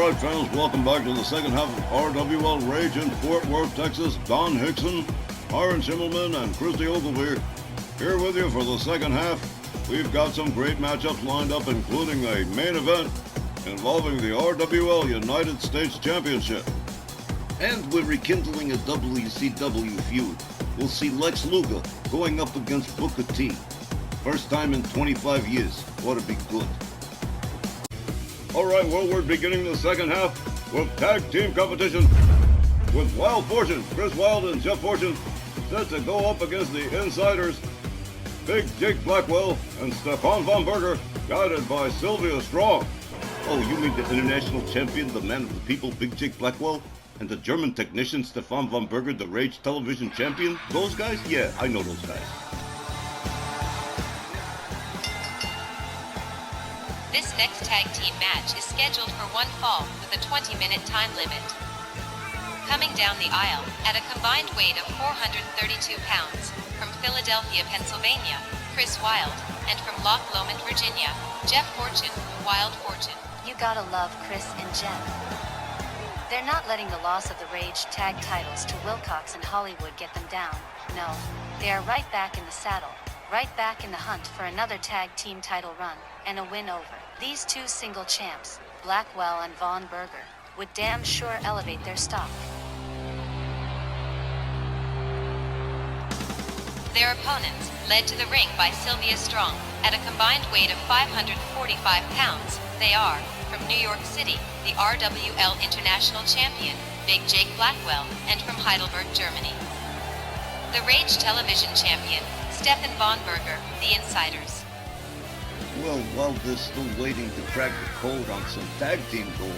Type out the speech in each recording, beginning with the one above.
Alright fans, welcome back to the second half of RWL Rage in Fort Worth, Texas. Don Hickson, Aaron Schimmelman, and Christy Ogilvie here with you for the second half. We've got some great matchups lined up, including a main event involving the RWL United States Championship. And we're rekindling a WCW feud. We'll see Lex Luger going up against Booker T. First time in 25 years. Ought to be good. Alright, well, we're beginning the second half with tag team competition with Wild Fortune, Chris Wilde and Jeff Fortune set to go up against the Insiders, Big Jake Blackwell and Stefan Von Berger, guided by Sylvia Strong. Oh, you mean the international champion, the man of the people, Big Jake Blackwell? And the German technician, Stefan Von Berger, the Rage television champion? Those guys? Yeah, I know those guys. This next tag team match is scheduled for one fall with a 20-minute time limit. Coming down the aisle, at a combined weight of 432 pounds, from Philadelphia, Pennsylvania, Chris Wilde, and from Loch Lomond, Virginia, Jeff Fortune, Wild Fortune. You gotta love Chris and Jeff. They're not letting the loss of the Rage tag titles to Wilcox and Hollywood get them down. No, they are right back in the saddle, right back in the hunt for another tag team title run, and a win over these two single champs, Blackwell and Von Berger, would damn sure elevate their stock. Their opponents, led to the ring by Sylvia Strong, at a combined weight of 545 pounds, they are, from New York City, the RWL International Champion, Big Jake Blackwell, and from Heidelberg, Germany, the Rage Television Champion, Stefan Von Berger, the Insiders. Well, while they're still waiting to crack the code on some tag team gold,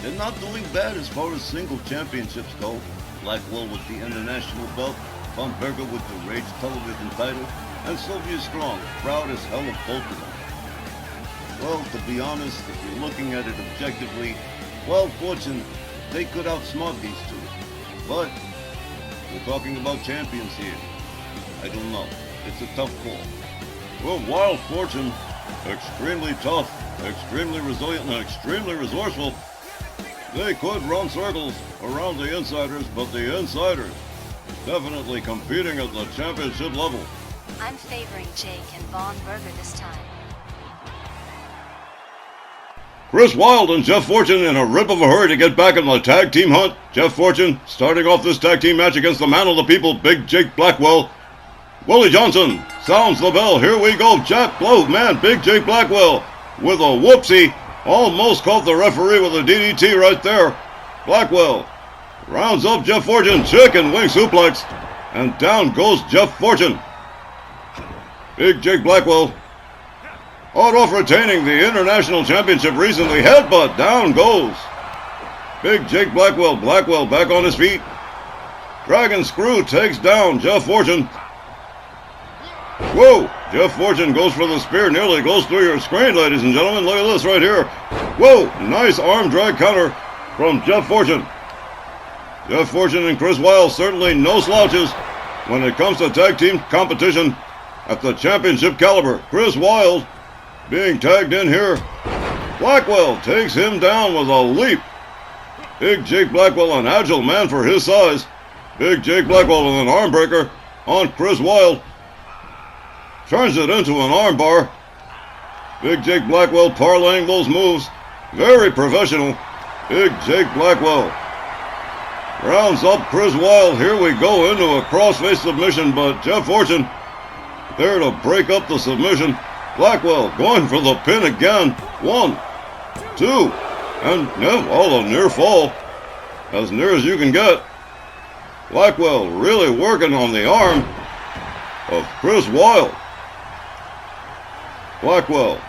they're not doing bad as far as single championships go. Blackwell with the international belt, Von Berger with the Rage television title, and Sylvia Strong, proud as hell of both of them. Well, to be honest, if you're looking at it objectively, Wild Fortune, they could outsmart these two. But we're talking about champions here. I don't know. It's a tough call. Well, Wild Fortune, extremely tough, extremely resilient, and extremely resourceful. They could run circles around the Insiders, but the Insiders definitely competing at the championship level. I'm favoring Jake and Von Berger this time. Chris Wilde and Jeff Fortune in a rip of a hurry to get back in the tag team hunt. Jeff Fortune starting off this tag team match against the man of the people, Big Jake Blackwell. Willie Johnson sounds the bell. Here we go. Big Jake Blackwell with a whoopsie. Almost caught the referee with a DDT right there. Blackwell rounds up Jeff Fortune. Chicken wing suplex. And down goes Jeff Fortune. Big Jake Blackwell off retaining the International Championship recently. Headbutt. Down goes Big Jake Blackwell. Blackwell back on his feet. Dragon Screw takes down Jeff Fortune. Whoa! Jeff Fortune goes for the spear, nearly goes through your screen, ladies and gentlemen. Look at this right here. Whoa! Nice arm drag counter from Jeff Fortune. Jeff Fortune and Chris Wilde certainly no slouches when it comes to tag team competition at the championship caliber. Chris Wilde being tagged in here. Blackwell takes him down with a leap. Big Jake Blackwell, an agile man for his size. Big Jake Blackwell with an arm breaker on Chris Wilde. Turns it into an armbar. Big Jake Blackwell parlaying those moves. Very professional. Big Jake Blackwell rounds up Chris Wilde. Here we go into a crossface submission, but Jeff Fortune there to break up the submission. Blackwell going for the pin again. 1, 2, and a near fall. As near as you can get. Blackwell really working on the arm of Chris Wilde. Blackwell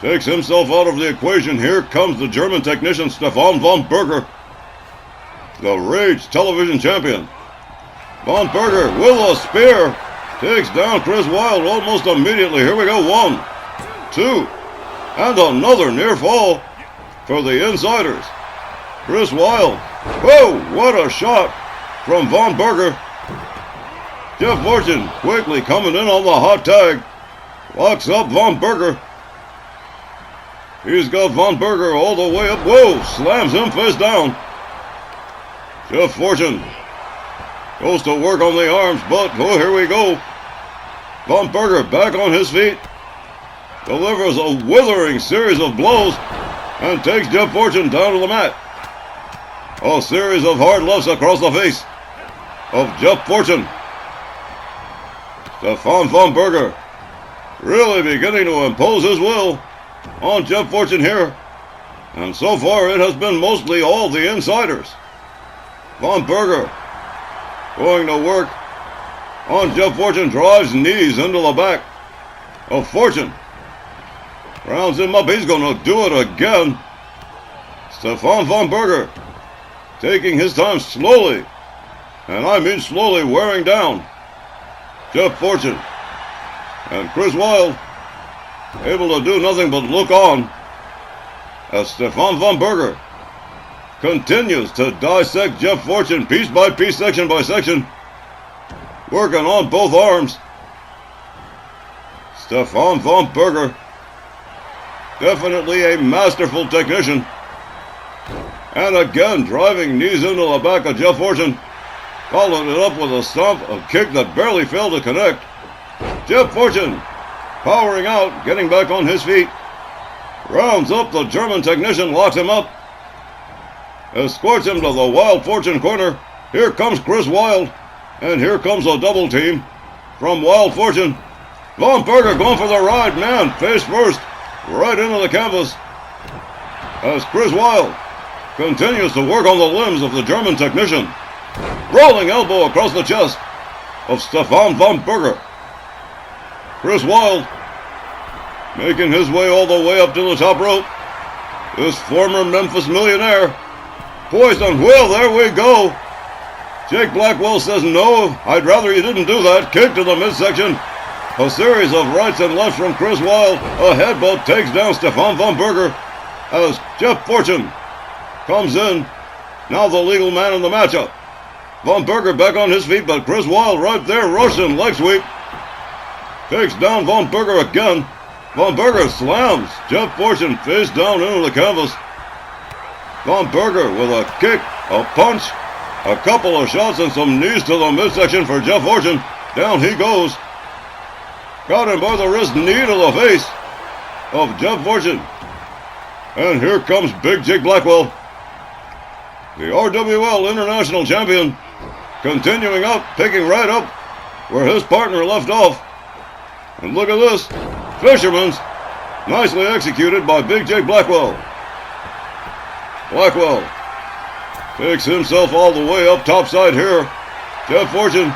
takes himself out of the equation. Here comes the German technician Stefan Von Berger, the Rage television champion. Von Berger with a spear takes down Chris Wilde almost immediately. Here we go. 1, 2, and another near fall for the Insiders. Chris Wilde. Whoa, what a shot from Von Berger. Jeff Fortune quickly coming in on the hot tag. Locks up Von Berger. He's got Von Berger all the way up. Whoa! Slams him face down. Jeff Fortune goes to work on the arms, but oh, here we go. Von Berger back on his feet. Delivers a withering series of blows and takes Jeff Fortune down to the mat. A series of hard lefts across the face of Jeff Fortune. Stefan Von Berger really beginning to impose his will on Jeff Fortune here. And so far it has been mostly all the insiders. Von Berger going to work on Jeff Fortune, drives knees into the back of Fortune. Rounds him up, he's going to do it again. Stefan Von Berger taking his time slowly, and I mean slowly, wearing down Jeff Fortune. And Chris Wilde able to do nothing but look on as Stefan Von Berger continues to dissect Jeff Fortune piece by piece, section by section, working on both arms. Stefan Von Berger, definitely a masterful technician. And again, driving knees into the back of Jeff Fortune, following it up with a stomp, a kick that barely failed to connect. Jeff Fortune powering out, getting back on his feet. Rounds up the German technician, locks him up, escorts him to the Wild Fortune corner. Here comes Chris Wilde, and here comes a double team from Wild Fortune. Von Berger going for the ride, man, face first, right into the canvas, as Chris Wilde continues to work on the limbs of the German technician. Rolling elbow across the chest of Stefan Von Berger. Chris Wilde making his way all the way up to the top rope. This former Memphis Millionaire poised on, well, there we go. Jake Blackwell says, no, I'd rather you didn't do that. Kick to the midsection. A series of rights and lefts from Chris Wilde. A headbutt takes down Stefan Von Berger as Jeff Fortune comes in. Now the legal man in the matchup. Von Berger back on his feet, but Chris Wilde right there, Russian leg sweep. Takes down Von Berger again. Von Berger slams Jeff Fortune face down into the canvas. Von Berger with a kick, a punch, a couple of shots, and some knees to the midsection for Jeff Fortune. Down he goes. Got him by the wrist, knee to the face of Jeff Fortune. And here comes Big Jake Blackwell, the RWL International Champion, continuing up, picking right up where his partner left off. And look at this, Fisherman's, nicely executed by Big Jake Blackwell. Blackwell takes himself all the way up topside here. Jeff Fortune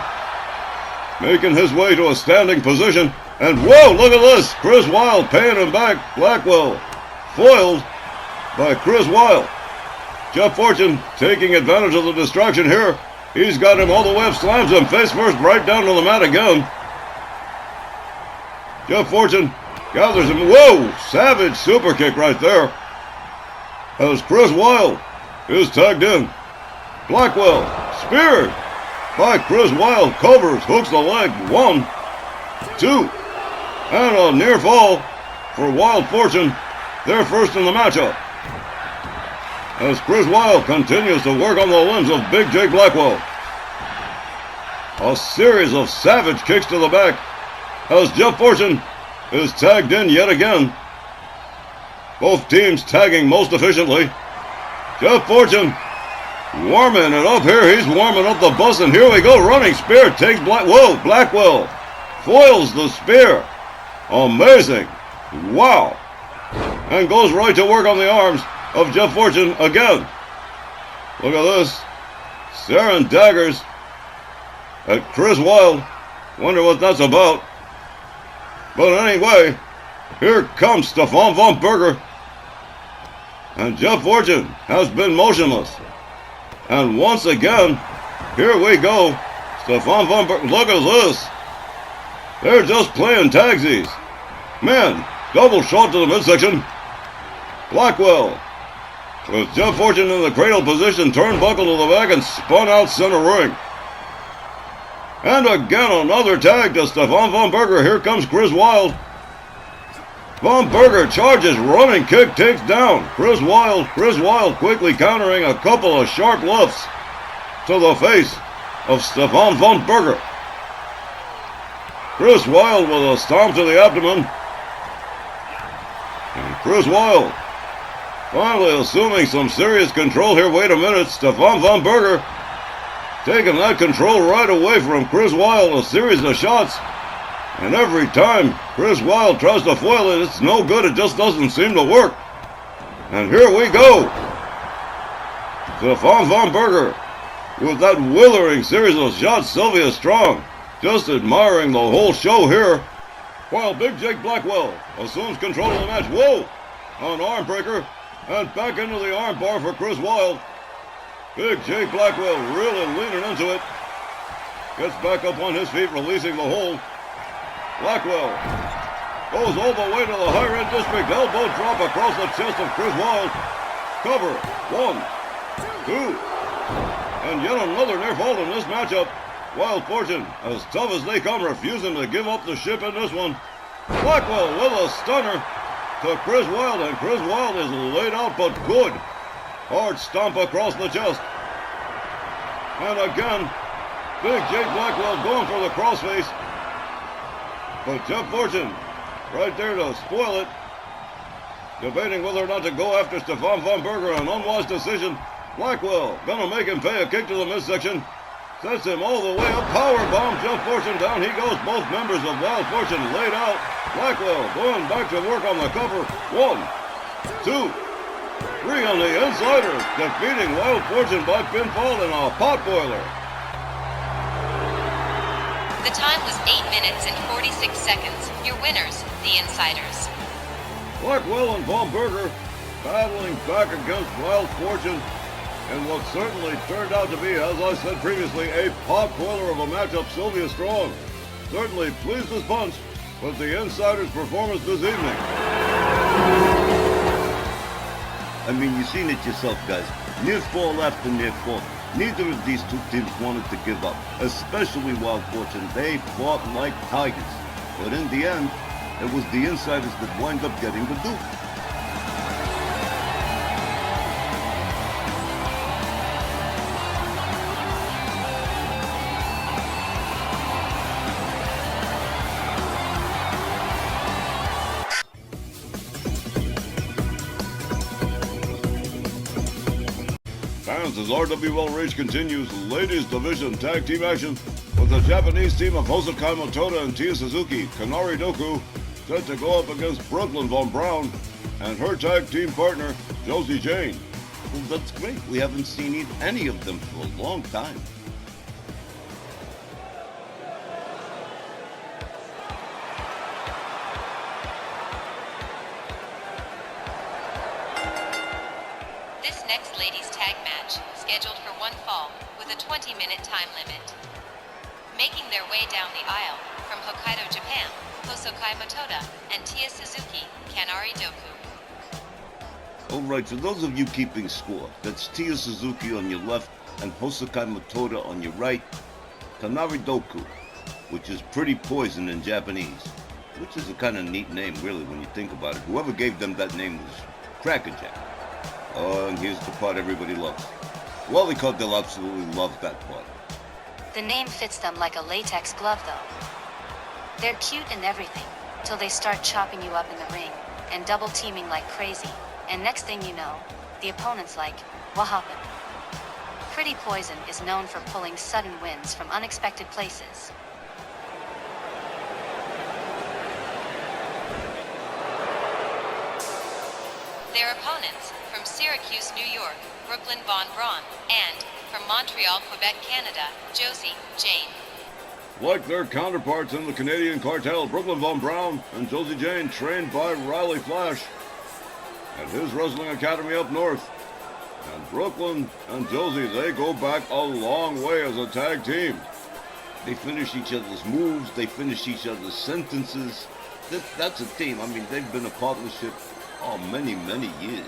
making his way to a standing position. And whoa, look at this, Chris Wilde paying him back. Blackwell foiled by Chris Wilde. Jeff Fortune taking advantage of the distraction here. He's got him all the way up, slams him face first right down to the mat again. Jeff Fortune gathers him. Whoa, savage super kick right there as Chris Wilde is tagged in. Blackwell speared by Chris Wilde, covers, hooks the leg. 1, 2, and a near fall for Wild Fortune. They're first in the matchup as Chris Wilde continues to work on the limbs of Big Jake Blackwell. A series of savage kicks to the back as Jeff Fortune is tagged in yet again. Both teams tagging most efficiently. Jeff Fortune warming it up here. He's warming up the bus, and here we go. Running spear takes Blackwell foils the spear. Amazing. Wow. And goes right to work on the arms of Jeff Fortune again. Look at this. Staring daggers at Chris Wilde. Wonder what that's about. But anyway, here comes Stefan Von Berger. And Jeff Fortune has been motionless. And once again, here we go. Stefan Von Berger, look at this. They're just playing tagsies. Man, double shot to the midsection. Blackwell with Jeff Fortune in the cradle position, turnbuckle to the back and spun out center ring. And again another tag to Stefan Von Berger. Here comes Chris Wilde. Von Berger charges, running kick takes down Chris Wilde. Chris Wilde quickly countering a couple of sharp lefts to the face of Stefan Von Berger. Chris Wilde with a stomp to the abdomen. And Chris Wilde finally assuming some serious control here. Wait a minute, Stefan Von Berger taking that control right away from Chris Wilde. A series of shots. And every time Chris Wilde tries to foil it, it's no good. It just doesn't seem to work. And here we go. Stefan Von Berger with that withering series of shots. Sylvia Strong just admiring the whole show here. While Big Jake Blackwell assumes control of the match. Whoa! An arm breaker. And back into the arm bar for Chris Wilde. Big Jake Blackwell really leaning into it. Gets back up on his feet, releasing the hold. Blackwell goes all the way to the higher end district. Elbow drop across the chest of Chris Wilde. Cover. 1, 2. And yet another near fall in this matchup. Wild Fortune, as tough as they come, refusing to give up the ship in this one. Blackwell with a stunner to Chris Wilde, and Chris Wilde is laid out, but good. Hard stomp across the chest. And again, Big Jake Blackwell going for the crossface. But Jeff Fortune right there to spoil it. Debating whether or not to go after Stefan Von Berger, an unwise decision. Blackwell gonna make him pay a kick to the midsection. Sets him all the way up. Power bomb. Jeff Fortune down. He goes. Both members of Wild Fortune laid out. Blackwell going back to work on the cover. 1, 2, 3 on the insider. Defeating Wild Fortune by pinfall in a potboiler. The time was 8 minutes and 46 seconds. Your winners, the Insiders. Blackwell and Von Berger battling back against Wild Fortune in what certainly turned out to be, as I said previously, a potboiler of a matchup. Sylvia Strong certainly pleased as punch with the Insiders' performance this evening. I mean, you've seen it yourself, guys. Near fall after near fall. Neither of these two teams wanted to give up, especially Wild Fortune. They fought like tigers. But in the end, it was the Insiders that wind up getting the dupe. Fans, as RWL Rage continues ladies division tag team action with the Japanese team of Hosokai Motota and Tia Suzuki, Kanari Doku, set to go up against Brooklyn Von Braun and her tag team partner, Josie Jane. Well, that's great. We haven't seen any of them for a long time. This next ladies tag match, scheduled for one fall, with a 20-minute time limit. Making their way down the aisle, from Hokkaido, Japan, Hosokai Motota, and Tia Suzuki, Kanari Doku. Alright, for those of you keeping score, that's Tia Suzuki on your left and Hosokai Motota on your right. Kanari Doku, which is pretty poison in Japanese, which is a kind of neat name really when you think about it. Whoever gave them that name was Crackerjack. Oh, and here's the part everybody loves. Wally Cardell absolutely loved that part. The name fits them like a latex glove, though. They're cute and everything, till they start chopping you up in the ring, and double teaming like crazy, and next thing you know, the opponent's like, what happened? Pretty Poison is known for pulling sudden wins from unexpected places. Their opponents, from Syracuse, New York, Brooklyn Von Braun, and, from Montreal, Quebec, Canada, Josie Jane. Like their counterparts in the Canadian cartel, Brooklyn Von Braun and Josie Jane, trained by Riley Flash at his wrestling academy up north. And Brooklyn and Josie, they go back a long way as a tag team. They finish each other's moves, they finish each other's sentences. That's a team. I mean, they've been a partnership many, many years.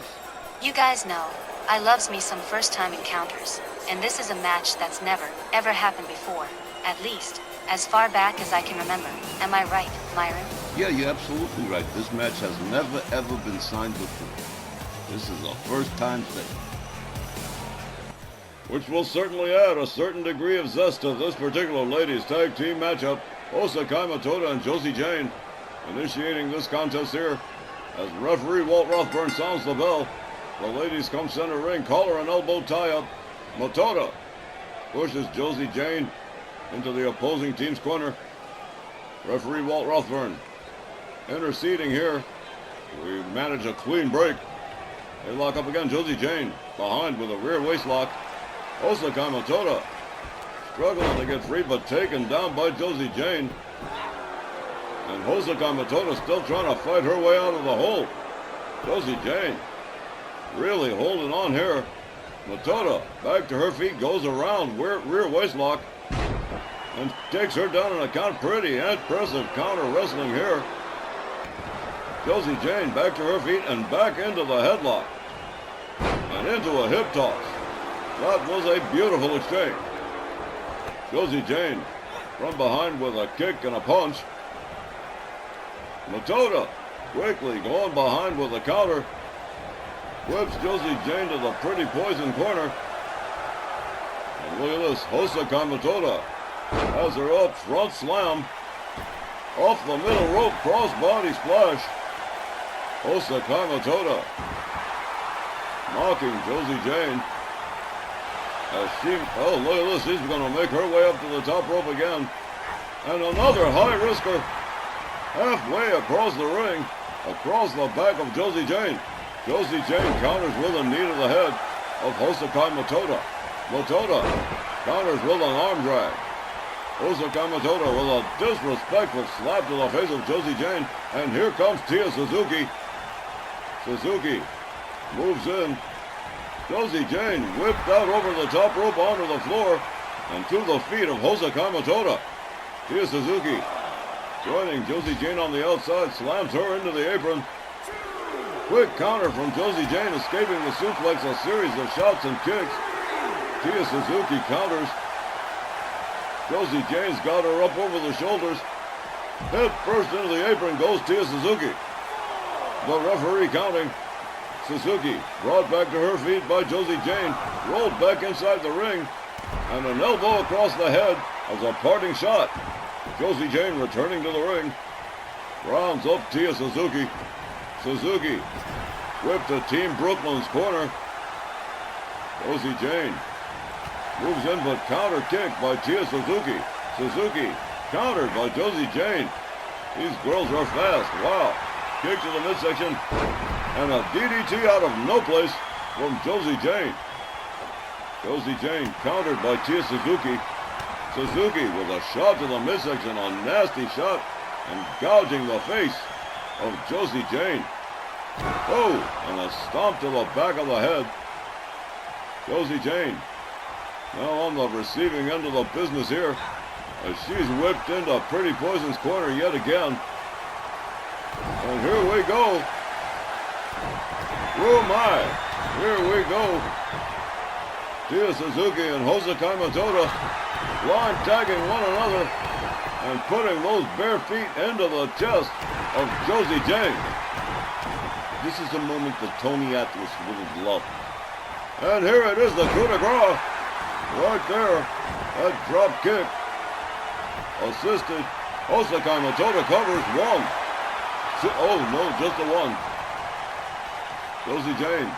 You guys know, I loves me some first-time encounters, and this is a match that's never, ever happened before, at least, as far back as I can remember. Am I right, Myron? Yeah, you're absolutely right. This match has never ever been signed before. This is a first time thing. Which will certainly add a certain degree of zest to this particular ladies tag team matchup. Osakai Matoda and Josie Jane initiating this contest here as referee Walt Rothburn sounds the bell. The ladies come center ring, collar and elbow tie up. Matoda pushes Josie Jane into the opposing team's corner. Referee Walt Rothburn interceding here. We manage a clean break. They lock up again. Josie Jane behind with a rear waist lock. Osakai Matoda struggling to get free, but taken down by Josie Jane. And Osakai Matoda still trying to fight her way out of the hole. Josie Jane really holding on here. Matoda back to her feet, goes around rear waist lock and takes her down on a count. Pretty impressive counter wrestling here. Josie Jane back to her feet and back into the headlock and into a hip toss. That was a beautiful exchange. Josie Jane from behind with a kick and a punch. Matoda quickly going behind with a counter. Whips Josie Jane to the pretty poison corner. And look at this. Osakai Matoda has her up, front slam. Off the middle rope, crossbody splash. Osakai Matoda knocking Josie Jane. Oh, look at this. She's going to make her way up to the top rope again. And another high risker halfway across the ring, across the back of Josie Jane. Josie Jane counters with a knee to the head of Osakai Matoda. Matoda counters with an arm drag. Osakai Matoda with a disrespectful slap to the face of Josie Jane. And here comes Tia Suzuki. Suzuki moves in. Josie Jane whipped out over the top rope onto the floor and to the feet of Osakai Matoda. Tia Suzuki joining Josie Jane on the outside, slams her into the apron. Quick counter from Josie Jane, escaping the suplex, a series of shots and kicks. Tia Suzuki counters. Josie Jane's got her up over the shoulders. Head first into the apron goes Tia Suzuki. The referee counting. Suzuki brought back to her feet by Josie Jane, rolled back inside the ring, and an elbow across the head as a parting shot. Josie Jane returning to the ring. Rounds up Tia Suzuki. Suzuki whipped to Team Brooklyn's corner. Josie Jane moves in, but counter kick by Tia Suzuki. Suzuki countered by Josie Jane. These girls are fast. Wow. Kick to the midsection. And a DDT out of no place from Josie Jane. Josie Jane countered by Tia Suzuki. Suzuki with a shot to the midsection, a nasty shot, and gouging the face of Josie Jane. Oh, and a stomp to the back of the head. Josie Jane now on the receiving end of the business here as she's whipped into Pretty Poison's corner yet again. And here we go. Oh my, here we go. Tia Suzuki and Osakai Matoda line tagging one another and putting those bare feet into the chest of Josie Jane. This is a moment that Tony Atlas would have loved. And here it is, the coup de grace. Right there, that drop kick. Assisted. Osakai Matoda covers one. Oh no, just the one. Josie Jane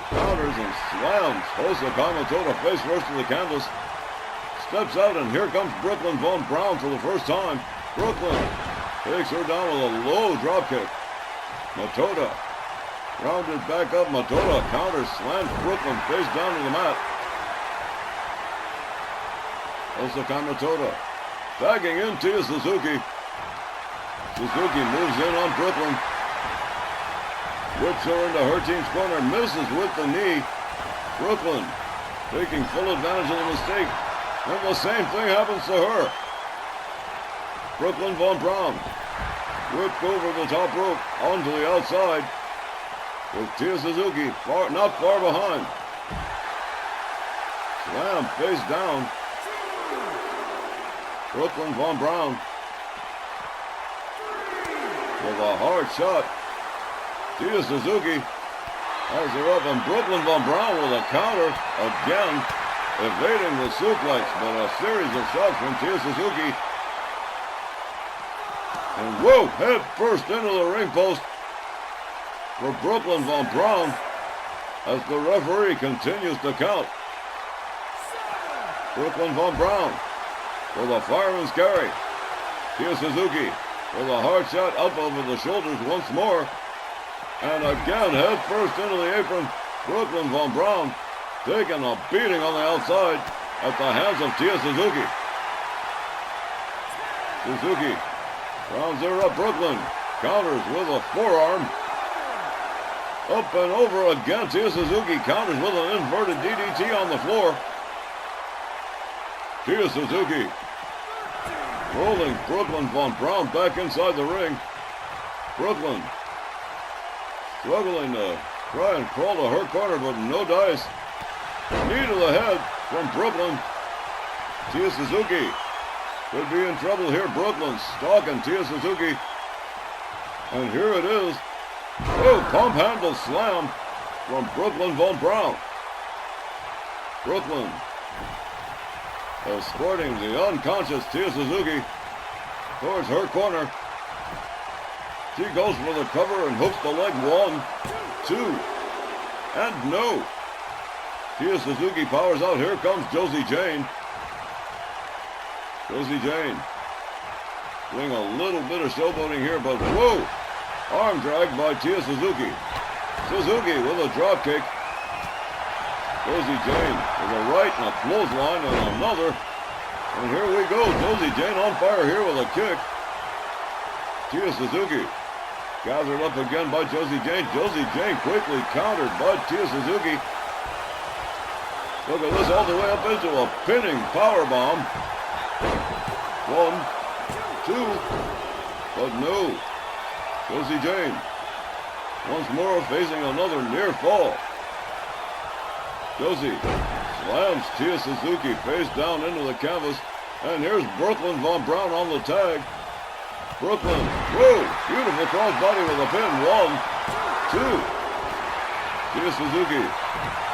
counters and slams Osakai Matoda face first to the canvas. Steps out, and here comes Brooklyn Von Brown for the first time. Brooklyn takes her down with a low drop kick. Matoda rounded back up. Matoda counters, slams Brooklyn face down to the mat. Osakai Matoda tagging in Tia Suzuki. Suzuki moves in on Brooklyn. Whips her into her team's corner, misses with the knee. Brooklyn taking full advantage of the mistake. And the same thing happens to her. Brooklyn Von Brown whipped over the top rope onto the outside with Tia Suzuki not far behind. Slam face down. with a hard shot. Tia Suzuki has her up, and Brooklyn Von Braun with a counter again, evading the suplex, but a series of shots from Tia Suzuki. And whoa, head first into the ring post for Brooklyn Von Braun as the referee continues to count. Brooklyn Von Braun with a fireman's carry. Tia Suzuki with a hard shot up over the shoulders once more. And again, head first into the apron. Brooklyn Von Braun taking a beating on the outside at the hands of Tia Suzuki. Suzuki rounds her up. Brooklyn counters with a forearm. Up and over again. Tia Suzuki counters with an inverted DDT on the floor. Tia Suzuki rolling Brooklyn Von Braun back inside the ring. Brooklyn struggling to try and crawl to her corner, but no dice. Knee to the head from Brooklyn. Tia Suzuki could be in trouble here. Brooklyn stalking Tia Suzuki. And here it is. Oh, pump handle slam from Brooklyn Von Braun. Brooklyn escorting the unconscious Tia Suzuki towards her corner. She goes for the cover and hooks the leg. 1, 2, and no. Tia Suzuki powers out. Here comes Josie Jane. Josie Jane doing a little bit of showboating here, but whoa! Arm drag by Tia Suzuki. Suzuki with a drop kick. Josie Jane with a right and a clothesline and another. And here we go. Josie Jane on fire here with a kick. Tia Suzuki gathered up again by Josie Jane. Josie Jane quickly countered by Tia Suzuki. Look at this, all the way up into a pinning powerbomb. 1, 2, but no. Josie Jane once more facing another near fall. Josie slams Tia Suzuki face down into the canvas. And here's Brooklyn Von Braun on the tag. Brooklyn, whoa, beautiful crossbody with a pin. 1, 2. Tia Suzuki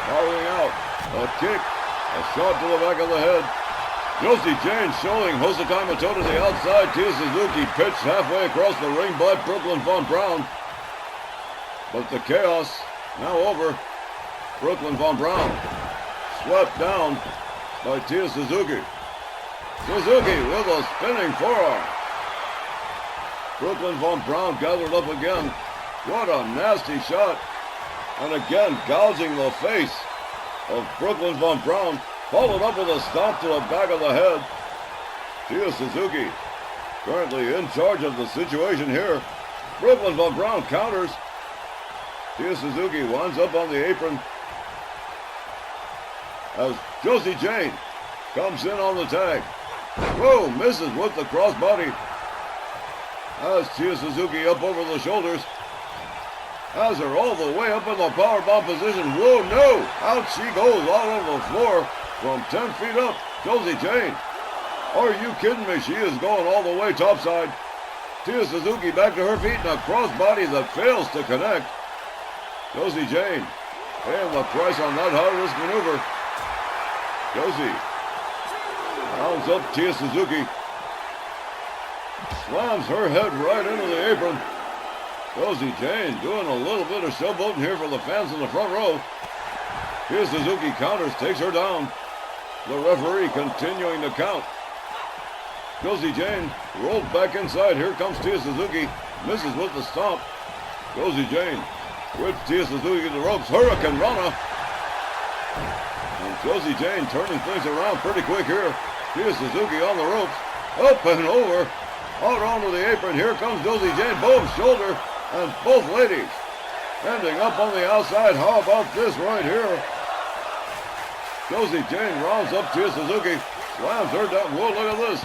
following out. A kick, a shot to the back of the head. Josie Jane showing Hosokai Mato to the outside. Tia Suzuki pitched halfway across the ring by Brooklyn Von Braun. But the chaos now over. Brooklyn Von Braun swept down by Tia Suzuki. Suzuki with a spinning forearm. Brooklyn Von Braun gathered up again. What a nasty shot. And again gouging the face of Brooklyn Von Braun. Followed up with a stomp to the back of the head. Tia Suzuki currently in charge of the situation here. Brooklyn Von Braun counters. Tia Suzuki winds up on the apron as Josie Jane comes in on the tag. Whoa, misses with the crossbody. As Tia Suzuki up over the shoulders. Has her all the way up in the powerbomb position. Whoa, no! Out she goes all over the floor from 10 feet up. Josie Jane. Are you kidding me? She is going all the way topside. Tia Suzuki back to her feet and a crossbody that fails to connect. Josie Jane paying the price on that high-risk maneuver. Josie rounds up Tia Suzuki. Slams her head right into the apron. Josie Jane doing a little bit of showboating here for the fans in the front row. Tia Suzuki counters, takes her down. The referee continuing to count. Josie Jane rolled back inside. Here comes Tia Suzuki. Misses with the stomp. Josie Jane whips Tia Suzuki to the ropes. Hurricane Rana. And Josie Jane turning things around pretty quick here. Tia Suzuki on the ropes. Up and over. Out onto the apron. Here comes Josie Jane. Boom, shoulder. And both ladies ending up on the outside. How about this right here? Josie Jane rounds up Tia Suzuki. Slams her down. Whoa, look at this.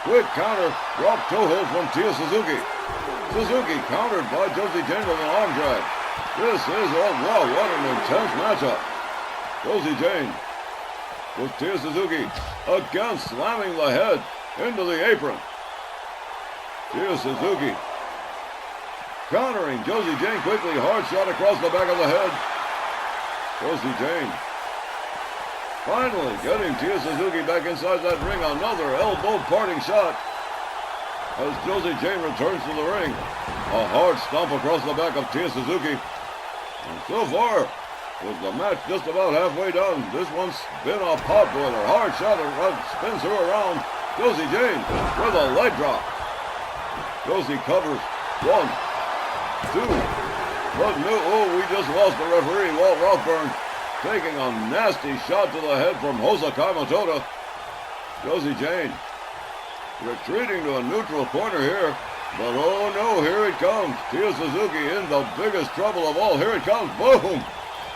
Quick counter. Drop toe hold from Tia Suzuki. Suzuki countered by Josie Jane with an arm drag. This is, oh wow, what an intense matchup. Josie Jane with Tia Suzuki again slamming the head into the apron. Tia Suzuki Countering Josie Jane quickly. Hard shot across the back of the head. Josie Jane finally getting Tia Suzuki back inside that ring. Another elbow parting shot as Josie Jane returns to the ring. A hard stomp across the back of Tia Suzuki. And so far, with the match just about halfway done, this one's been a pot boiler. Hard shot and spins her around. Josie Jane with a leg drop. Josie covers. 1, 2. But no, we just lost the referee, Walt Rothburn, taking a nasty shot to the head from Hosa Kamotoda. Josie Jane retreating to a neutral corner here. But oh no, here it comes. Tia Suzuki in the biggest trouble of all. Here it comes. Boom!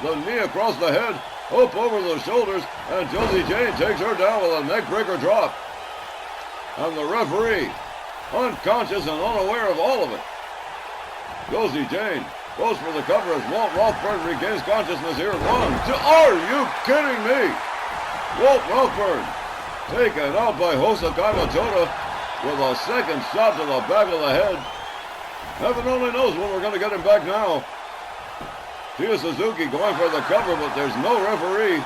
The knee across the head, up over the shoulders, and Josie Jane takes her down with a neckbreaker drop. And the referee, unconscious and unaware of all of it. Josie Jane goes for the cover as Walt Rothburn regains consciousness here. 1, 2. Are you kidding me? Walt Rothburn taken out by Hosa Kamotoda with a second shot to the back of the head. Heaven only knows when we're going to get him back now. Tia Suzuki going for the cover, but there's no referee.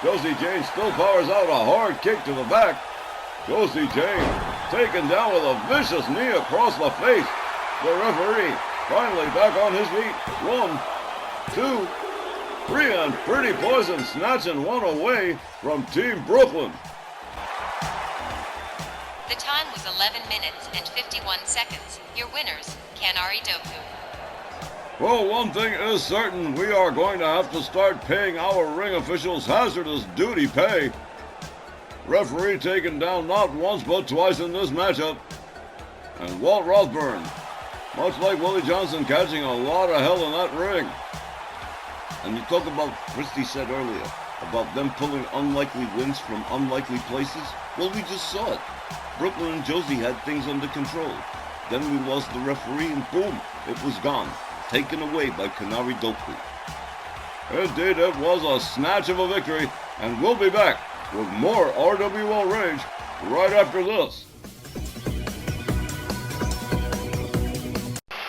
Josie Jane still powers out a hard kick to the back. Josie Jane taken down with a vicious knee across the face. The referee finally back on his feet. 1, 2, 3, and Pretty Poison snatching one away from Team Brooklyn. The time was 11 minutes and 51 seconds. Your winners, Kanari Doku. Well, one thing is certain, we are going to have to start paying our ring officials hazardous duty pay. Referee taken down not once but twice in this matchup. And Walt Rothburn, much like Willie Johnson, catching a lot of hell in that ring. And you talk about, Christy said earlier, about them pulling unlikely wins from unlikely places. Well, we just saw it. Brooklyn and Josie had things under control. Then we lost the referee and boom, it was gone. Taken away by Kanari Doku. Indeed, it was a snatch of a victory, and we'll be back with more RWL Rage right after this.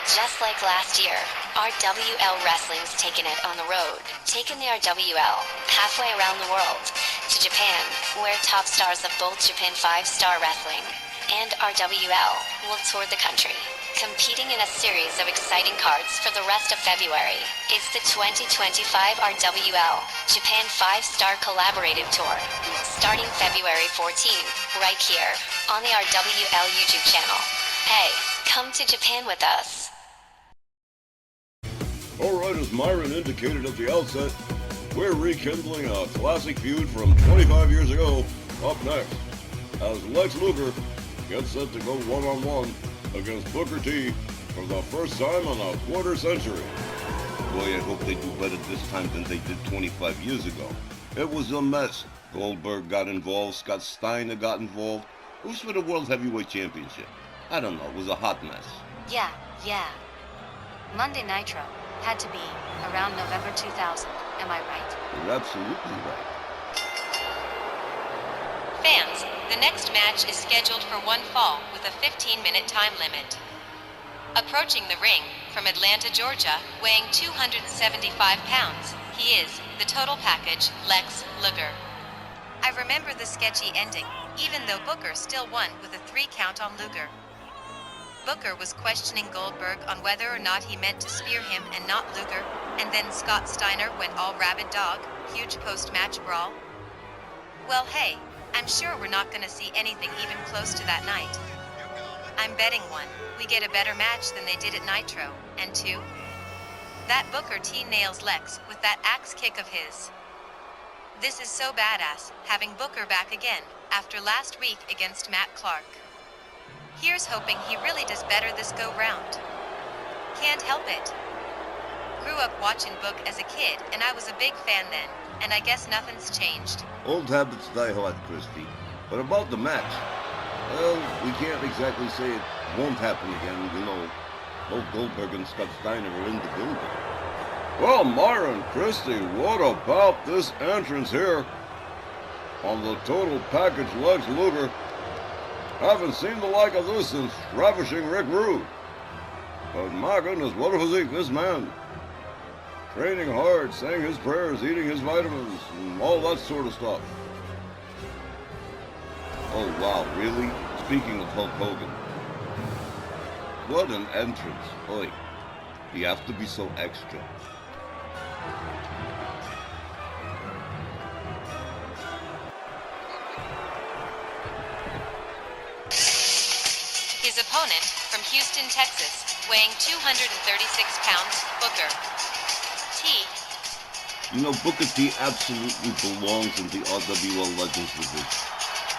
Just like last year, RWL Wrestling's taken it on the road, taking the RWL halfway around the world to Japan, where top stars of both Japan 5-Star Wrestling and RWL will tour the country, competing in a series of exciting cards for the rest of February. It's the 2025 RWL Japan 5-Star Collaborative Tour, starting February 14th, right here on the RWL YouTube channel. Hey, come to Japan with us. Alright, as Myron indicated at the outset, we're rekindling a classic feud from 25 years ago. Up next, as Lex Luger gets set to go one-on-one against Booker T for the first time in a quarter century. Boy, I hope they do better this time than they did 25 years ago. It was a mess. Goldberg got involved, Scott Steiner got involved. Who's for the World Heavyweight Championship? I don't know, it was a hot mess. Yeah. Monday Nitro had to be around November 2000. Am I right? You're absolutely right. Fans, the next match is scheduled for one fall with a 15-minute time limit. Approaching the ring from Atlanta, Georgia, weighing 275 pounds, he is the total package Lex Luger. I remember the sketchy ending, even though Booker still won with a 3 count on Luger. Booker was questioning Goldberg on whether or not he meant to spear him and not Luger, and then Scott Steiner went all rabid dog, huge post-match brawl. Well, hey, I'm sure we're not gonna see anything even close to that night. I'm betting 1, we get a better match than they did at Nitro, and 2, that Booker T nails Lex with that axe kick of his. This is so badass, having Booker back again, after last week against Matt Clark. Here's hoping he really does better this go-round. Can't help it. Grew up watching Book as a kid, and I was a big fan then, and I guess nothing's changed. Old habits die hard, Christy. But about the match, well, we can't exactly say it won't happen again, you know. Both Goldberg and Scott Steiner are in the building. Well, Myron, Christie, what about this entrance here on the total package Lex Luger? Haven't seen the like of this since Ravishing Rick Rude. But my goodness, what a physique, this man. Training hard, saying his prayers, eating his vitamins, and all that sort of stuff. Oh wow, really? Speaking of Hulk Hogan. What an entrance. Oi, you have to be so extra. His opponent, from Houston, Texas, weighing 236 pounds, Booker T. You know, Booker T absolutely belongs in the RWL Legends division.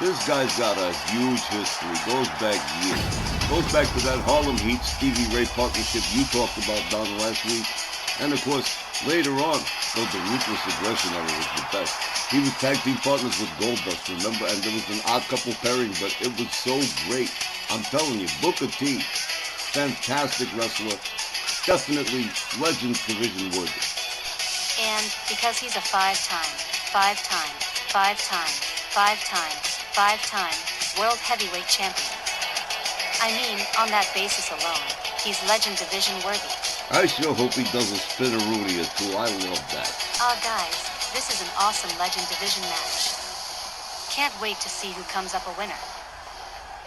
This guy's got a huge history, goes back years. Goes back to that Harlem Heat Stevie Ray partnership you talked about, Don, last week. And of course, later on, though the Ruthless Aggression era was the best. He was tag team partners with Goldust, remember? And there was an odd couple pairing, but it was so great. I'm telling you, Booker T, fantastic wrestler. Definitely Legends division worthy. And because he's a five-time world heavyweight champion. I mean, on that basis alone, he's Legend division worthy. I sure hope he does a spinneroonie or two. I love that. Guys, this is an awesome Legend division match. Can't wait to see who comes up a winner.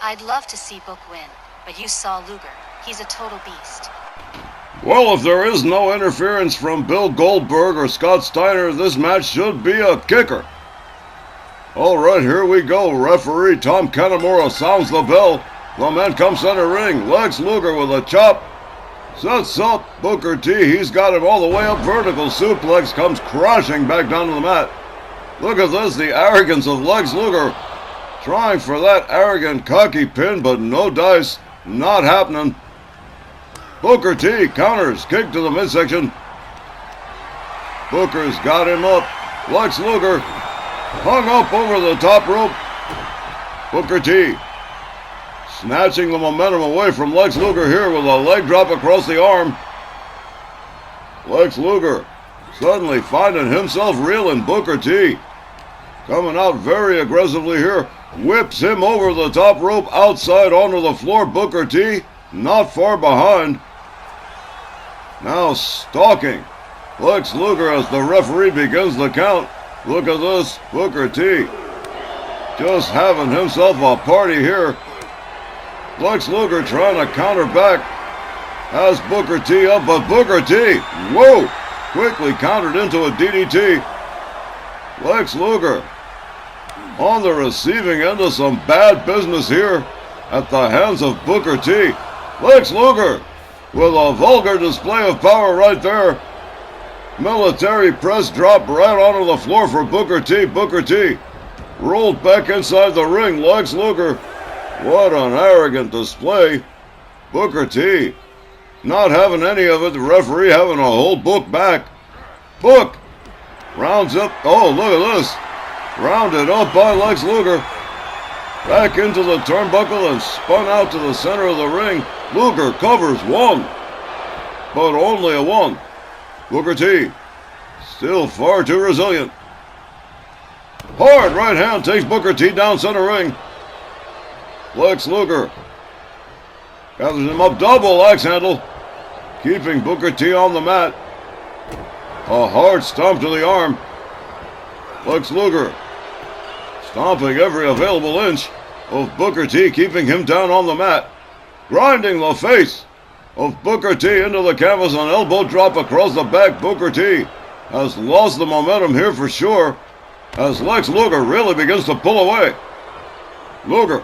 I'd love to see Book win, but you saw Luger. He's a total beast. Well, if there is no interference from Bill Goldberg or Scott Steiner, this match should be a kicker. All right, here we go. Referee Tom Kanamura sounds the bell. The man comes center ring. Lex Luger with a chop. Sets up Booker T. He's got him all the way up vertical. Suplex comes crashing back down to the mat. Look at this, the arrogance of Lex Luger. Trying for that arrogant, cocky pin, but no dice. Not happening. Booker T counters, kick to the midsection. Booker's got him up. Lex Luger hung up over the top rope. Booker T snatching the momentum away from Lex Luger here with a leg drop across the arm. Lex Luger suddenly finding himself reeling. Booker T coming out very aggressively here. Whips him over the top rope outside onto the floor. Booker T not far behind. Now stalking Lex Luger as the referee begins the count. Look at this, Booker T just having himself a party here. Lex Luger trying to counter back. Has Booker T up, but Booker T, whoa, quickly countered into a DDT. Lex Luger on the receiving end of some bad business here at the hands of Booker T. Lex Luger with a vulgar display of power right there. Military press drop right onto the floor for Booker T. Booker T rolled back inside the ring. Lex Luger, what an arrogant display. Booker T not having any of it. The referee having a whole Book back. Book rounds up. Oh, look at this. Rounded up by Lex Luger. Back into the turnbuckle and spun out to the center of the ring. Luger covers one, but only a one. Booker T still far too resilient. Hard right hand takes Booker T down center ring. Lex Luger gathers him up, double axe handle, keeping Booker T on the mat. A hard stomp to the arm. Lex Luger stomping every available inch of Booker T, keeping him down on the mat. Grinding the face of Booker T into the canvas, an elbow drop across the back. Booker T has lost the momentum here for sure as Lex Luger really begins to pull away. Luger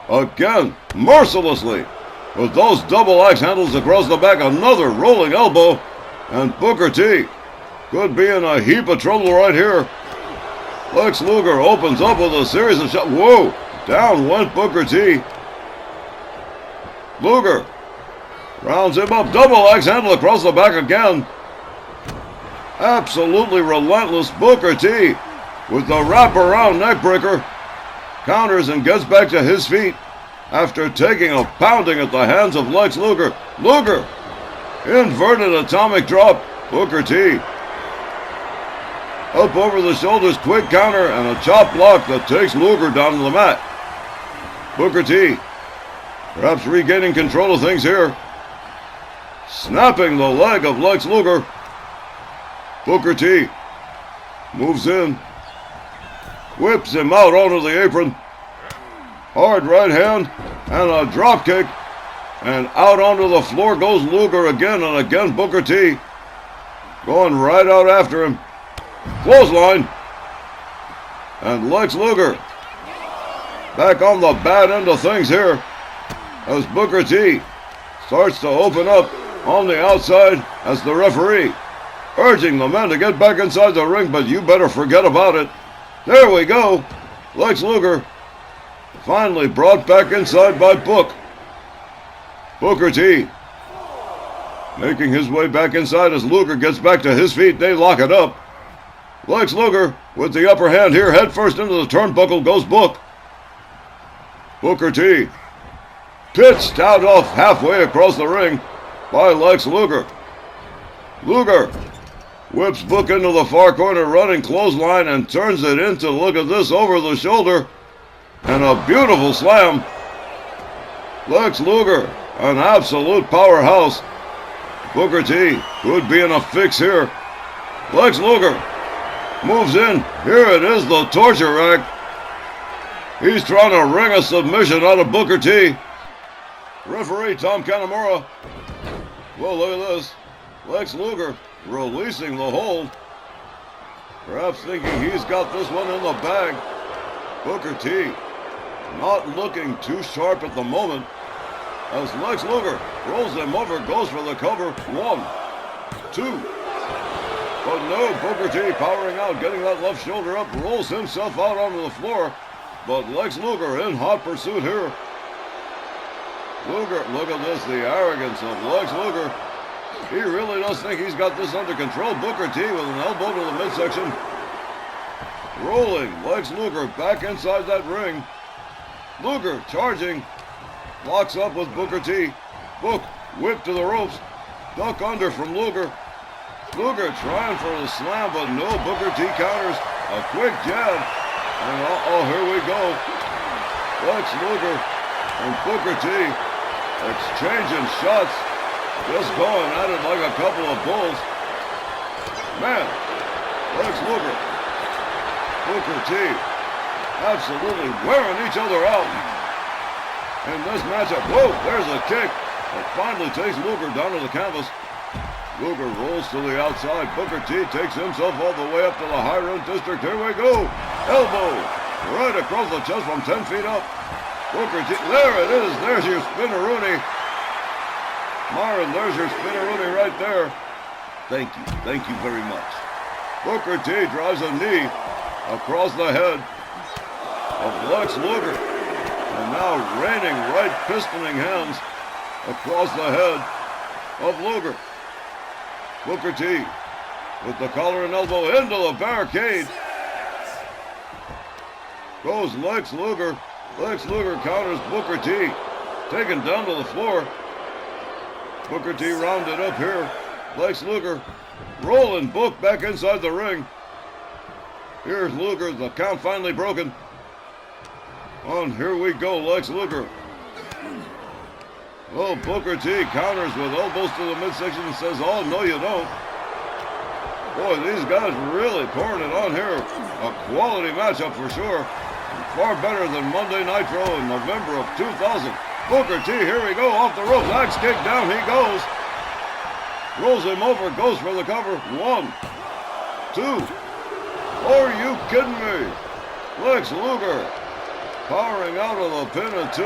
again mercilessly with those double axe handles across the back. Another rolling elbow, and Booker T could be in a heap of trouble right here. Lex Luger opens up with a series of shots. Whoa, down went Booker T. Luger rounds him up, double axe handle across the back again. Absolutely relentless. Booker T with the wraparound neckbreaker counters and gets back to his feet after taking a pounding at the hands of Lex Luger. Luger inverted atomic drop. Booker T up over the shoulders, quick counter and a chop block that takes Luger down to the mat. Booker T perhaps regaining control of things here. snapping the leg of Lex Luger. Booker T moves in, whips him out onto the apron. Hard right hand and a drop kick. And out onto the floor goes Luger again, and again Booker T going right out after him. Clothesline. And Lex Luger back on the bad end of things here as Booker T starts to open up on the outside as the referee urging the men to get back inside the ring, but you better forget about it. There we go. Lex Luger finally brought back inside by Book. Booker T making his way back inside as Luger gets back to his feet. They lock it up. Lex Luger with the upper hand here. Head first into the turnbuckle goes Book. Booker T pitched out off halfway across the ring by Lex Luger. Luger whips Book into the far corner, running clothesline, and turns it into, look at this, over the shoulder. And a beautiful slam. Lex Luger, an absolute powerhouse. Booker T could be in a fix here. Lex Luger moves in. Here it is, the torture rack. He's trying to wring a submission out of Booker T. Referee Tom Kanamura. Well, look at this. Lex Luger releasing the hold. Perhaps thinking he's got this one in the bag. Booker T not looking too sharp at the moment as Lex Luger rolls him over, goes for the cover. 1, 2. But no, Booker T powering out, getting that left shoulder up, rolls himself out onto the floor. But Lex Luger in hot pursuit here. Luger, look at this, the arrogance of Lex Luger. He really does think he's got this under control. Booker T with an elbow to the midsection. Rolling Lex Luger back inside that ring. Luger charging. Locks up with Booker T. Book whip to the ropes. Duck under from Luger. Luger trying for the slam, but no. Booker T counters. A quick jab. And here we go. Lex Luger and Booker T exchanging shots. Just going at it like a couple of bulls. Man, Lex Luger, Booker T, absolutely wearing each other out in this matchup. Whoa, there's a kick that finally takes Luger down to the canvas. Luger rolls to the outside. Booker T takes himself all the way up to the high road district. Here we go. Elbow right across the chest from 10 feet up. Booker T, there it is. There's your spinneroonie. Myron, there's your spinneroonie right there. Thank you very much. Booker T drives a knee across the head of Lex Luger. And now raining right pistoning hands across the head of Luger. Booker T with the collar and elbow into the barricade. Goes Lex Luger. Lex Luger counters Booker T. Taken down to the floor. Booker T rounded up here. Lex Luger rolling Book back inside the ring. Here's Luger, the count finally broken. On, here we go, Lex Luger. Oh, Booker T counters with elbows to the midsection and says, oh, no you don't. Boy, these guys really pouring it on here. A quality matchup for sure. Far better than Monday Nitro in November of 2000. Booker T, here we go, off the ropes, axe kick, down he goes. Rolls him over, goes for the cover. 1, 2. Are you kidding me? Lex Luger powering out of the pin at 2.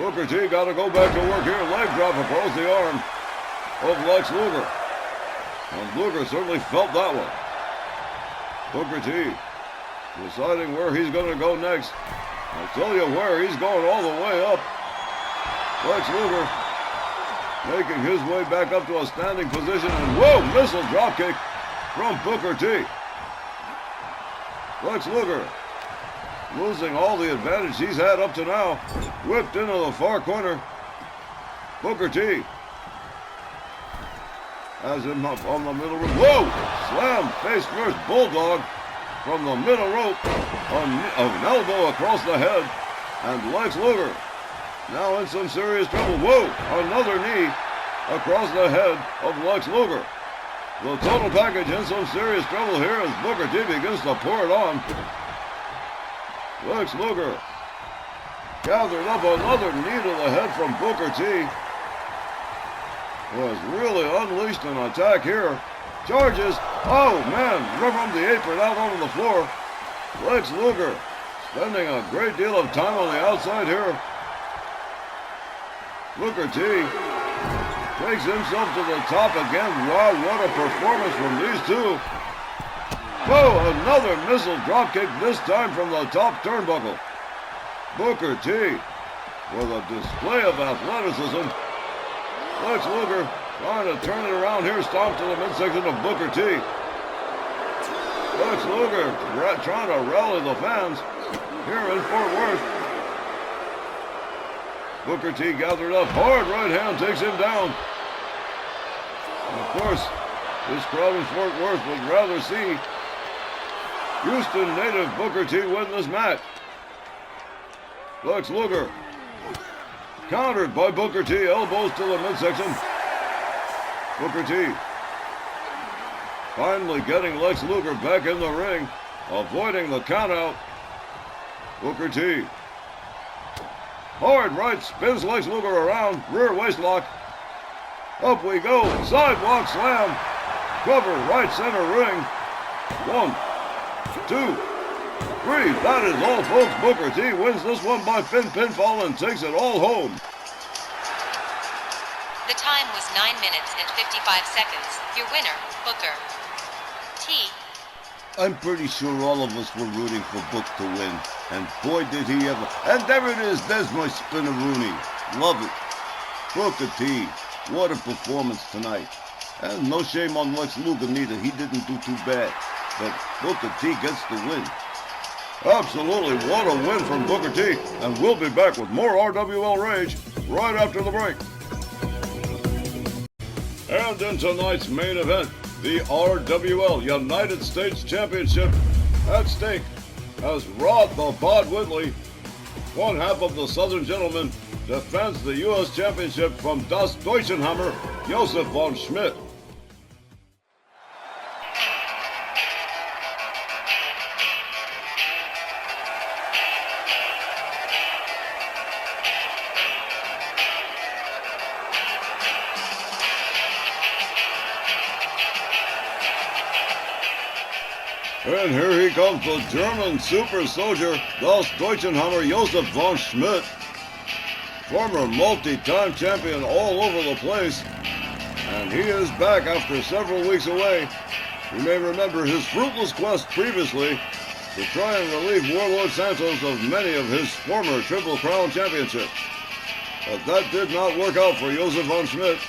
Booker T got to go back to work here. Leg drop across the arm of Lex Luger. And Luger certainly felt that one. Booker T deciding where he's going to go next. I'll tell you where, he's going all the way up. Lex Luger making his way back up to a standing position, and whoa, missile dropkick from Booker T. Lex Luger losing all the advantage he's had up to now. Whipped into the far corner. Booker T has him up on the middle rope. Whoa! Slam face first bulldog from the middle rope, an elbow across the head, and Lex Luger now in some serious trouble. Whoa, another knee across the head of Lex Luger. The total package in some serious trouble here as Booker T begins to pour it on. Lex Luger gathered up another knee to the head from Booker T. Was really unleashed an attack here. Charges. Oh man, right from the apron out onto the floor. Lex Luger spending a great deal of time on the outside here. Booker T takes himself to the top again. Wow, what a performance from these two. Whoa, another missile dropkick, this time from the top turnbuckle. Booker T with a display of athleticism. Lex Luger trying to turn it around here, stomp to the midsection of Booker T. Lex Luger trying to rally the fans here in Fort Worth. Booker T gathered up hard, right hand takes him down. And of course, this crowd in Fort Worth would rather see Houston native Booker T win this match. Lex Luger countered by Booker T, elbows to the midsection. Booker T finally getting Lex Luger back in the ring, avoiding the countout. Booker T hard right, spins Lex Luger around, rear waistlock. Up we go, sidewalk slam. Cover right center ring. 1, 2, 3. That is all, folks. Booker T wins this one by pinfall and takes it all home. The time was 9 minutes and 55 seconds. Your winner, Booker T. I'm pretty sure all of us were rooting for Book to win. And boy did he ever. And there it is, there's my Spinneroonie. Love it. Booker T, what a performance tonight. And no shame on Lex Luger neither, he didn't do too bad. But Booker T gets the win. Absolutely, what a win from Booker T. And we'll be back with more RWL Rage right after the break. And in tonight's main event, the RWL United States Championship at stake as Rod the Bod Whitley, one half of the Southern Gentleman, defends the U.S. Championship from Das Deutschenhammer, Josef von Schmidt. And here he comes, the German super soldier, Das Deutschenhammer, Josef von Schmidt. Former multi-time champion all over the place. And he is back after several weeks away. You may remember his fruitless quest previously to try and relieve Warlord Santos of many of his former Triple Crown championships. But that did not work out for Josef von Schmidt.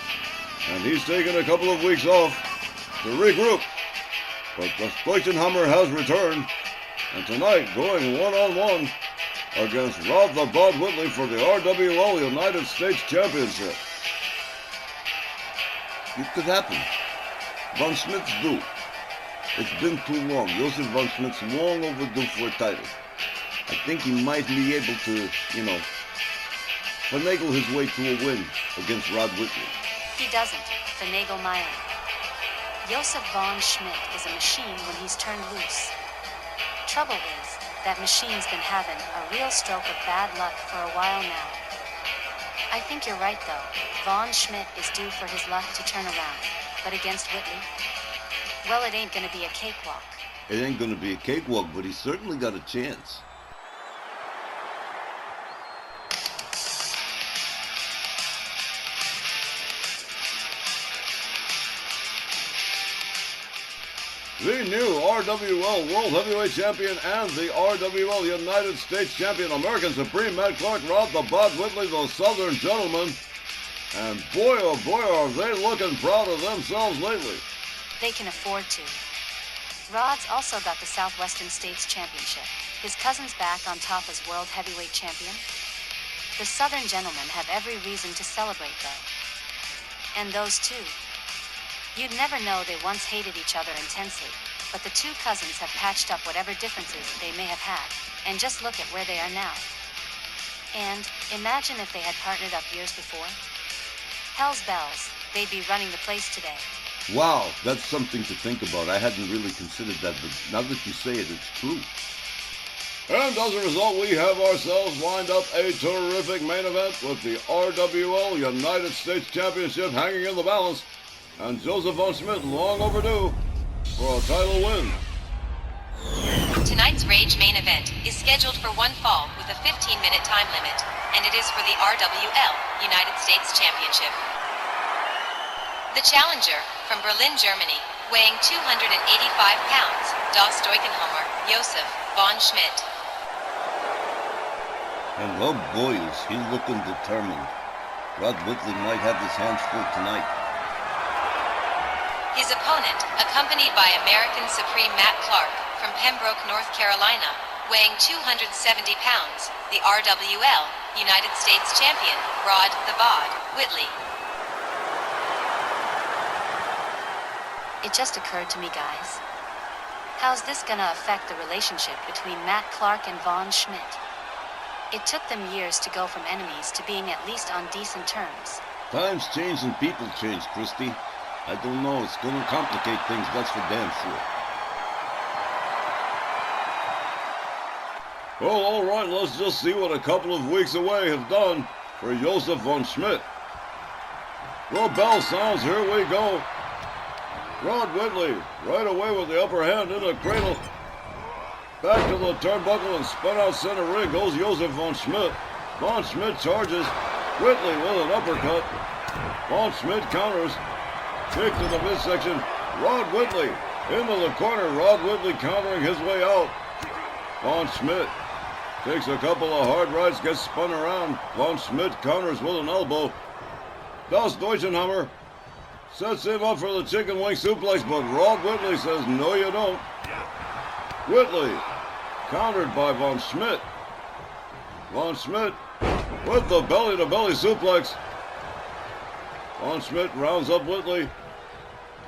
And he's taken a couple of weeks off to regroup. But the Deutschenhammer has returned, and tonight going one-on-one against Rod the Bod Whitley for the RWL United States Championship. It could happen. Von Schmidt's due. It's been too long. Josef von Schmidt's long overdue for a title. I think he might be able to, finagle his way to a win against Rod Whitley. He doesn't finagle Meyer. Josef von Schmidt is a machine when he's turned loose. Trouble is, that machine's been having a real stroke of bad luck for a while now. I think you're right though. Von Schmidt is due for his luck to turn around. But against Whitley, well, it ain't gonna be a cakewalk. It ain't gonna be a cakewalk, but he's certainly got a chance. The new RWL World Heavyweight Champion and the RWL United States Champion, American Supreme Matt Clark, Rod the Bod Whitley, the Southern Gentleman. And boy, oh boy, are they looking proud of themselves lately. They can afford to. Rod's also got the Southwestern States Championship. His cousin's back on top as World Heavyweight Champion. The Southern Gentlemen have every reason to celebrate though. And those two. You'd never know they once hated each other intensely, but the two cousins have patched up whatever differences they may have had, and just look at where they are now. And imagine if they had partnered up years before. Hell's bells, they'd be running the place today. Wow, that's something to think about. I hadn't really considered that, but now that you say it, it's true. And as a result, we have ourselves lined up a terrific main event with the RWL United States Championship hanging in the balance, and Joseph Von Schmidt long overdue for a title win. Tonight's Rage main event is scheduled for one fall with a 15-minute time limit, and it is for the RWL United States Championship. The challenger, from Berlin, Germany, weighing 285 pounds, Das Deutenhammer, Josef Von Schmidt. And oh boy, is he looking determined. Rod Whitley might have his hands full tonight. His opponent, accompanied by American Supreme Matt Clark, from Pembroke, North Carolina, weighing 270 pounds, the RWL United States Champion, Rod the Bod Whitley. It just occurred to me, guys. How's this gonna affect the relationship between Matt Clark and Von Schmidt? It took them years to go from enemies to being at least on decent terms. Times change and people change, Christy. I don't know, it's gonna complicate things, that's for damn sure. Well, all right, let's just see what a couple of weeks away have done for Joseph Von Schmidt. The bell sounds, here we go. Rod Whitley, right away with the upper hand in the cradle. Back to the turnbuckle and spun out center ring goes Joseph Von Schmidt. Von Schmidt charges. Whitley with an uppercut. Von Schmidt counters. Kick to the midsection. Rod Whitley into the corner. Rod Whitley countering his way out. Von Schmidt takes a couple of hard rights, gets spun around. Von Schmidt counters with an elbow. Das Deutenhammer sets him up for the chicken wing suplex, but Rod Whitley says, no you don't. Whitley countered by Von Schmidt. Von Schmidt with the belly-to-belly suplex. Von Schmidt rounds up Whitley,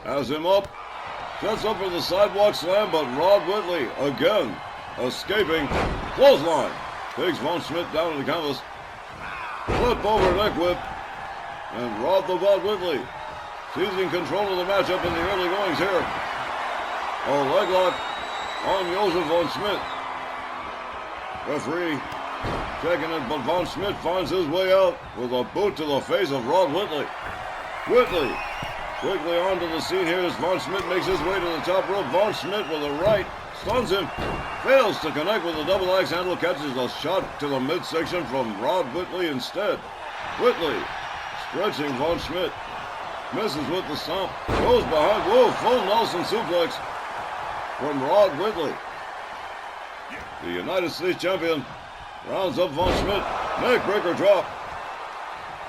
has him up, sets up for the sidewalk slam, but Rod Whitley again escaping. Clothesline takes Von Schmidt down to the canvas. Flip over neck whip, and Rod the Bod Whitley seizing control of the matchup in the early goings here. A leg lock on Joseph Von Schmidt. Referee checking it, but Von Schmidt finds his way out with a boot to the face of Rod Whitley. Whitley quickly onto the scene here as Von Schmidt makes his way to the top rope. Von Schmidt with a right, stuns him, fails to connect with the double axe handle, catches a shot to the midsection from Rod Whitley instead. Whitley stretching Von Schmidt. Misses with the stomp. Goes behind. Whoa, full Nelson suplex from Rod Whitley. The United States Champion rounds up Von Schmidt. Neckbreaker drop.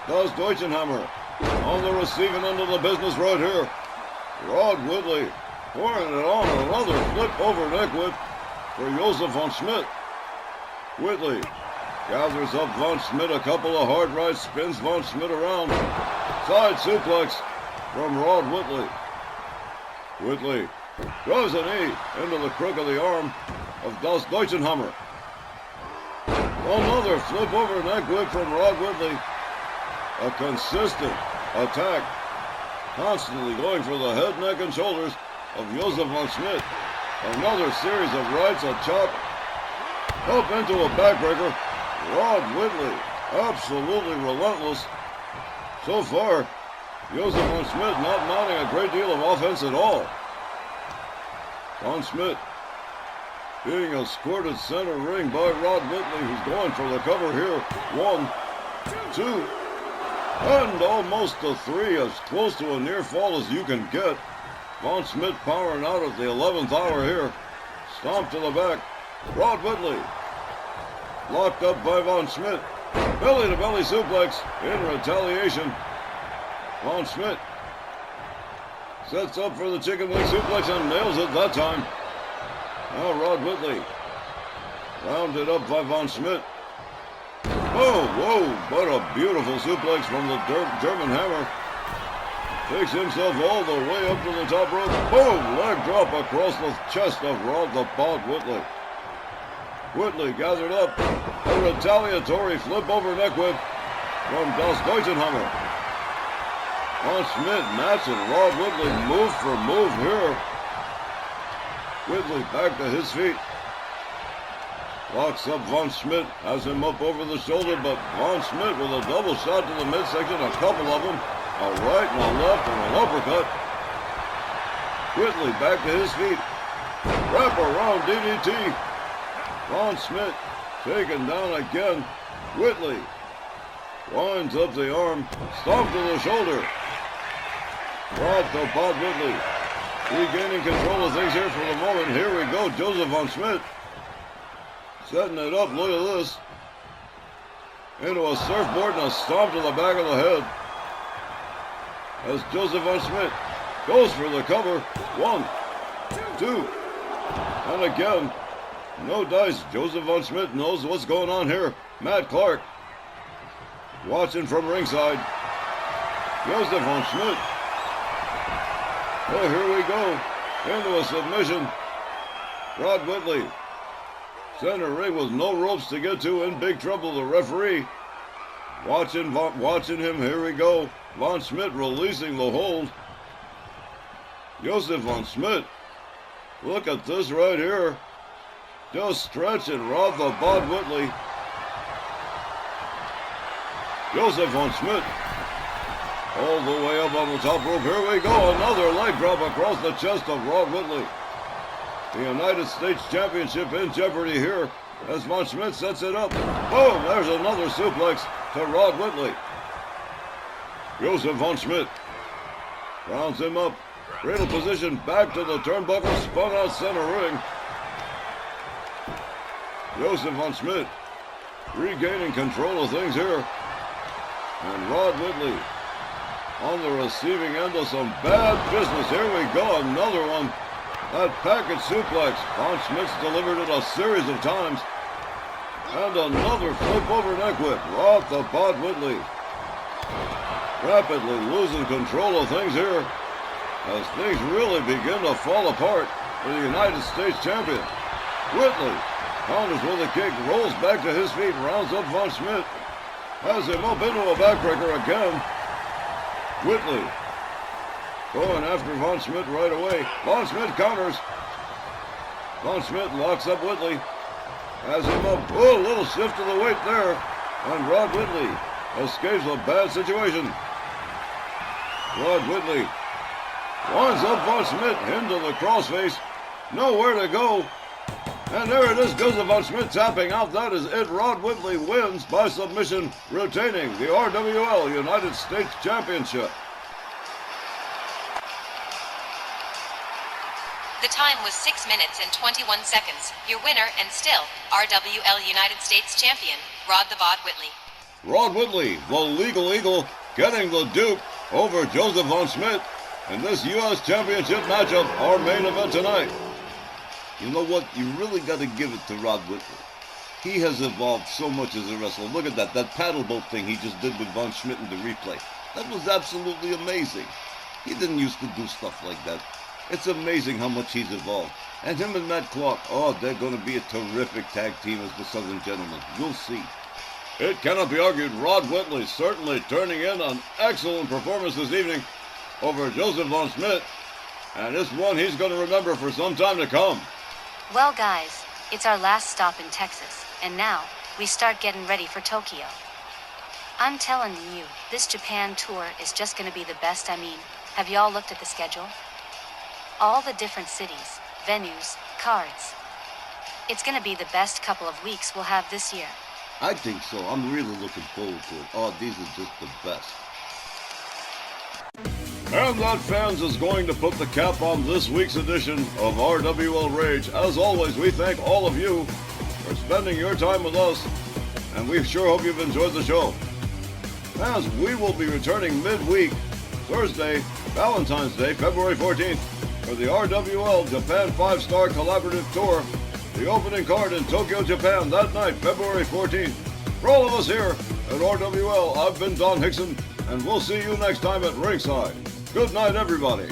Das Deutenhammer on the receiving end of the business right here. Rod Whitley pouring it on. Another flip over neck whip for Joseph Von Schmidt. Whitley gathers up Von Schmidt. A couple of hard rights. Spins Von Schmidt around. Side suplex from Rod Whitley. Whitley drives a knee into the crook of the arm of Das Deutenhammer. Another flip over neck whip from Rod Whitley. A consistent attack, constantly going for the head, neck, and shoulders of Joseph Von Schmidt. Another series of rights, a chop, up into a backbreaker. Rod Whitley, absolutely relentless. So far, Joseph Von Schmidt not mounting a great deal of offense at all. Von Schmidt being escorted center ring by Rod Whitley, who's going for the cover here. 1, 2, and almost a 3, as close to a near fall as you can get. Von Schmidt powering out at the 11th hour here. Stomp to the back. Rod Whitley locked up by Von Schmidt. Belly-to-belly suplex in retaliation. Von Schmidt sets up for the chicken wing suplex and nails it that time. Now Rod Whitley rounded up by Von Schmidt. Whoa, what a beautiful suplex from the German Hammer. Takes himself all the way up to the top rope. Boom, leg drop across the chest of Rod the Bod Whitley. Whitley gathered up. A retaliatory flip over neck whip from Das Deutenhammer. Von Schmidt matching Rod Whitley move for move here. Whitley back to his feet. Locks up Von Schmidt, has him up over the shoulder, but Von Schmidt with a double shot to the midsection, a couple of them. A right and a left and an uppercut. Whitley back to his feet. Wrap around DDT. Von Schmidt taken down again. Whitley winds up the arm. Stomp to the shoulder. Rod to Bod Whitley. Regaining control of things here for the moment. Here we go. Joseph Von Schmidt setting it up. Look at this. Into a surfboard and a stomp to the back of the head. As Joseph Von Schmidt goes for the cover. 1, 2, and again. No dice. Joseph Von Schmidt knows what's going on here. Matt Clark watching from ringside. Joseph Von Schmidt. Oh, here we go. Into a submission. Rod Whitley. Center ring with no ropes to get to. In big trouble. The referee watching him. Here we go. Von Schmidt releasing the hold. Joseph Von Schmidt. Look at this right here. Just stretching Rod the Bod Whitley. Joseph Von Schmidt. All the way up on the top rope. Here we go. Another leg drop across the chest of Rod Whitley. The United States Championship in jeopardy here as Von Schmidt sets it up. Boom! There's another suplex to Rod Whitley. Joseph Von Schmidt rounds him up. Cradle position back to the turnbuckle. Spun out center ring. Joseph Von Schmidt regaining control of things here. And Rod Whitley on the receiving end of some bad business. Here we go, another one. That package suplex. Von Schmidt's delivered it a series of times. And another flip over neck whip. Rod the Bod Whitley rapidly losing control of things here as things really begin to fall apart for the United States champion. Whitley counters with a kick, rolls back to his feet, rounds up Von Schmidt, has him up into a backbreaker again. Whitley going after Von Schmidt right away. Von Schmidt counters. Von Schmidt locks up Whitley, has him up. Oh, a little shift of the weight there. And Rod Whitley escapes a bad situation. Rod Whitley winds up Von Schmidt into the crossface. Nowhere to go. And there it is, Joseph Von Schmidt tapping out. That is it. Rod Whitley wins by submission, retaining the RWL United States Championship. The time was 6 minutes and 21 seconds. Your winner and still RWL United States Champion, Rod the Bod Whitley. Rod Whitley, the legal eagle, getting the dupe over Joseph Von Schmidt in this U.S. Championship matchup, our main event tonight. You know what? You really got to give it to Rod Whitley. He has evolved so much as a wrestler. Look at that paddle boat thing he just did with Von Schmidt in the replay. That was absolutely amazing. He didn't used to do stuff like that. It's amazing how much he's evolved. And him and Matt Clark, oh, they're going to be a terrific tag team as the Southern Gentlemen. You'll see. It cannot be argued. Rod Whitley certainly turning in an excellent performance this evening over Joseph Von Schmidt. And it's one he's going to remember for some time to come. Well, guys, it's our last stop in Texas, and now we start getting ready for Tokyo. I'm telling you, this Japan tour is just going to be the best. I mean, have y'all looked at the schedule? All the different cities, venues, cards. It's going to be the best couple of weeks we'll have this year. I think so. I'm really looking forward to it. Oh, these are just the best. And that, fans, is going to put the cap on this week's edition of RWL Rage. As always, we thank all of you for spending your time with us, and we sure hope you've enjoyed the show. Fans, we will be returning midweek, Thursday, Valentine's Day, February 14th, for the RWL Japan 5-Star Collaborative Tour, the opening card in Tokyo, Japan, that night, February 14th. For all of us here at RWL, I've been Don Hickson, and we'll see you next time at ringside. Good night, everybody.